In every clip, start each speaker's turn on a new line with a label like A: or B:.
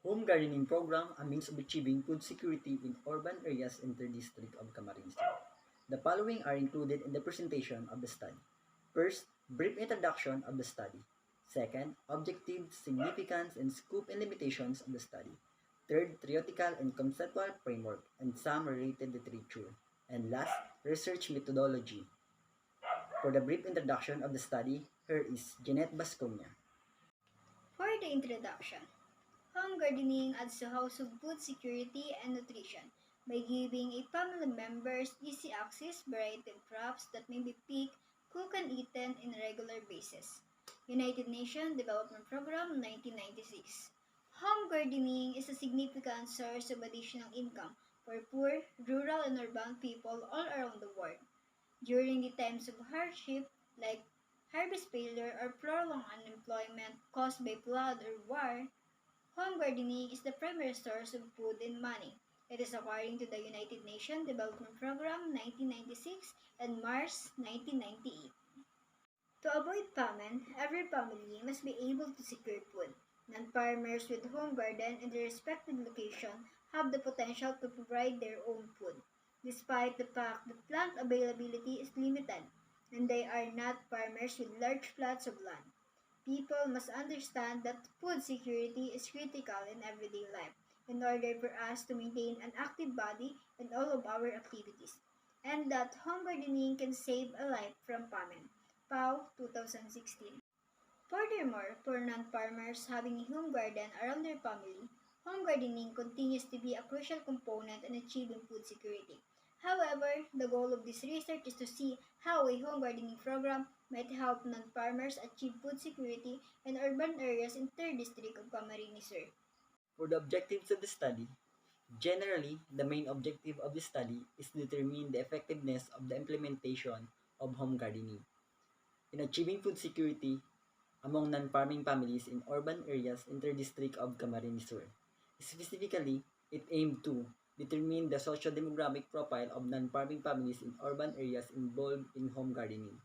A: Home gardening program, a means of achieving food security in urban areas in the district of Camarines Sur. The following are included in the presentation of the study. First, brief introduction of the study. Second, objectives, significance, and scope and limitations of the study. Third, theoretical and conceptual framework and some related literature. And last, research methodology. For the brief introduction of the study, here is Jeanette Basconia.
B: For the introduction, home gardening adds to household food security and nutrition by giving a family members easy access variety of crops that may be picked, cooked, and eaten in a regular basis. United Nations Development Program 1996. Home gardening is a significant source of additional income for poor, rural, and urban people all around the world. During the times of hardship, like harvest failure or prolonged unemployment caused by flood or war, home gardening is the primary source of food and money. It is according to the United Nations Development Program 1996 and Mars 1998. To avoid famine, every family must be able to secure food. Non-farmers with home garden in their respective location have the potential to provide their own food, despite the fact that plant availability is limited, and they are not farmers with large plots of land. People must understand that food security is critical in everyday life in order for us to maintain an active body in all of our activities, and that home gardening can save a life from famine. POW 2016. Furthermore, for non-farmers having a home garden around their family, home gardening continues to be a crucial component in achieving food security. However, the goal of this research is to see how a home gardening program might help non-farmers achieve food security in urban areas in 3rd District of Camarines Sur.
A: For the objectives of the study, generally, the main objective of the study is to determine the effectiveness of the implementation of home gardening in achieving food security among non-farming families in urban areas in the district of Camarines Sur. Specifically, it aimed to determine the socio-demographic profile of non-farming families in urban areas involved in home gardening,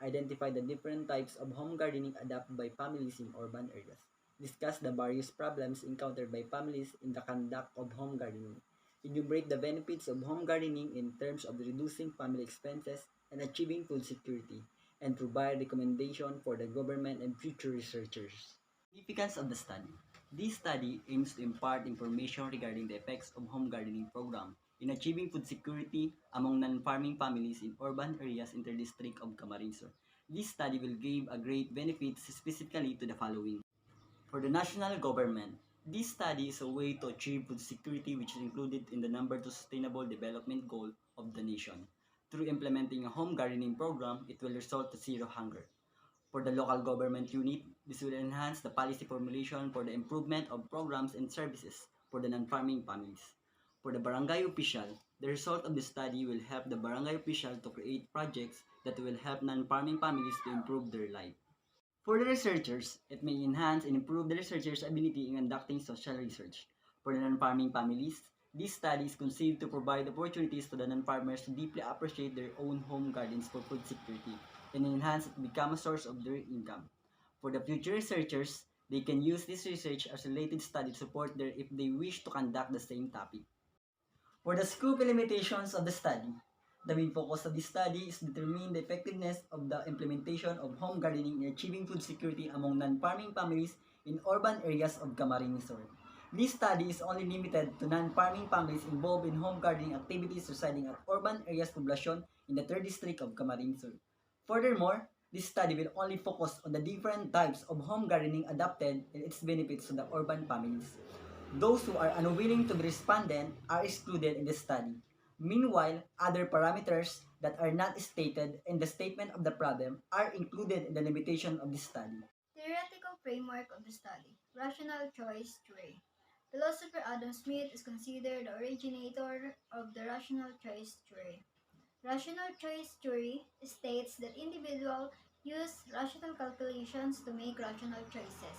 A: identify the different types of home gardening adopted by families in urban areas, discuss the various problems encountered by families in the conduct of home gardening, enumerate the benefits of home gardening in terms of reducing family expenses and achieving food security, and provide recommendation for the government and future researchers. Significance of the study. This study aims to impart information regarding the effects of home gardening program in achieving food security among non-farming families in urban areas in the district of Camarines Sur. This study will give a great benefit specifically to the following. For the national government, this study is a way to achieve food security which is included in the number two sustainable development goal of the nation. Through implementing a home gardening program, it will result to zero hunger. For the local government unit, this will enhance the policy formulation for the improvement of programs and services for the non-farming families. For the barangay official, the result of the study will help the barangay official to create projects that will help non-farming families to improve their life. For the researchers, it may enhance and improve the researcher's ability in conducting social research. For the non-farming families, this study is conceived to provide opportunities to the non-farmers to deeply appreciate their own home gardens for food security and enhance it become a source of their income. For the future researchers, they can use this research as a related study to support their if they wish to conduct the same topic. For the scope and limitations of the study, the main focus of this study is to determine the effectiveness of the implementation of home gardening in achieving food security among non-farming families in urban areas of Camarines Sur. This study is only limited to non-farming families involved in home gardening activities residing at urban areas population in the 3rd District of Camarines Sur. Furthermore, this study will only focus on the different types of home gardening adopted and its benefits to the urban families. Those who are unwilling to be respondent are excluded in the study. Meanwhile, other parameters that are not stated in the statement of the problem are included in the limitation of the study.
B: Theoretical framework of the study. Rational choice theory. Philosopher Adam Smith is considered the originator of the rational choice theory. Rational choice theory states that individuals use rational calculations to make rational choices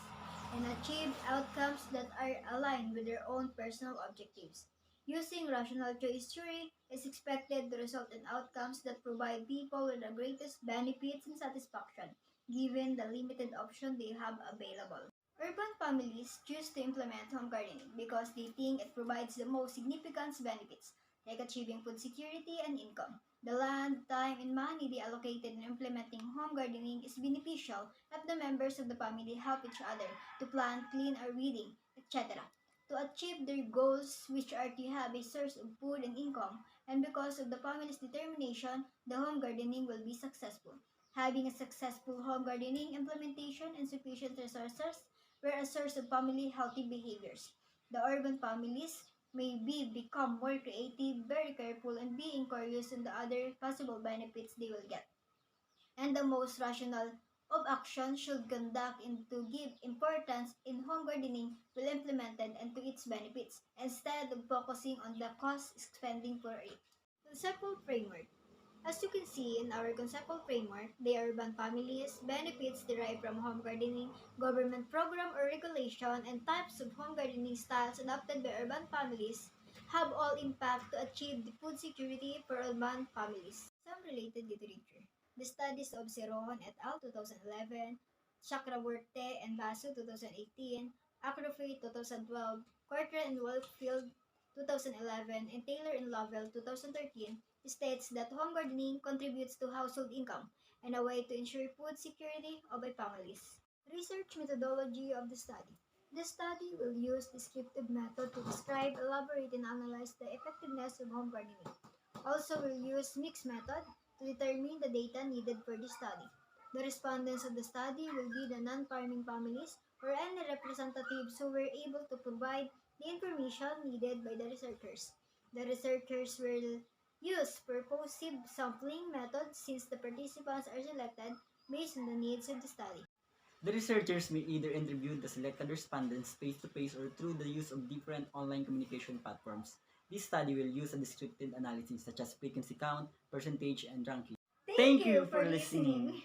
B: and achieve outcomes that are aligned with their own personal objectives. Using rational choice theory is expected to result in outcomes that provide people with the greatest benefits and satisfaction given the limited option they have available. Urban families choose to implement home gardening because they think it provides the most significant benefits, like achieving food security and income. The land, time, and money they allocated in implementing home gardening is beneficial if the members of the family help each other to plant, clean, or weeding, etc. to achieve their goals, which are to have a source of food and income, and because of the family's determination, the home gardening will be successful. Having a successful home gardening implementation and sufficient resources were a source of family healthy behaviors. The urban families may become more creative, very careful, and being curious on the other possible benefits they will get. And the most rational of action should conduct in to give importance in home gardening will implemented and to its benefits, instead of focusing on the cost spending for it. Conceptual framework. As you can see in our conceptual framework, the urban families, benefits derived from home gardening, government program or regulation, and types of home gardening styles adopted by urban families have all impact to achieve the food security for urban families. Some related literature. The studies of Ceron et al. 2011, Chakraborty and Basu 2018, Acrofay 2012, Carter and Wolffield 2011, and Taylor and Lovell 2013 states that home gardening contributes to household income and a way to ensure food security of a families. Research methodology of the study. The study will use descriptive method to describe, elaborate, and analyze the effectiveness of home gardening. Also will use mixed method to determine the data needed for the study. The respondents of the study will be the non-farming families or any representatives who were able to provide the information needed by the researchers. The researchers will use purposive sampling method since the participants are selected based on the needs of the study.
A: The researchers may either interview the selected respondents face-to-face or through the use of different online communication platforms. This study will use a descriptive analysis such as frequency count, percentage, and ranking.
B: Thank you for listening.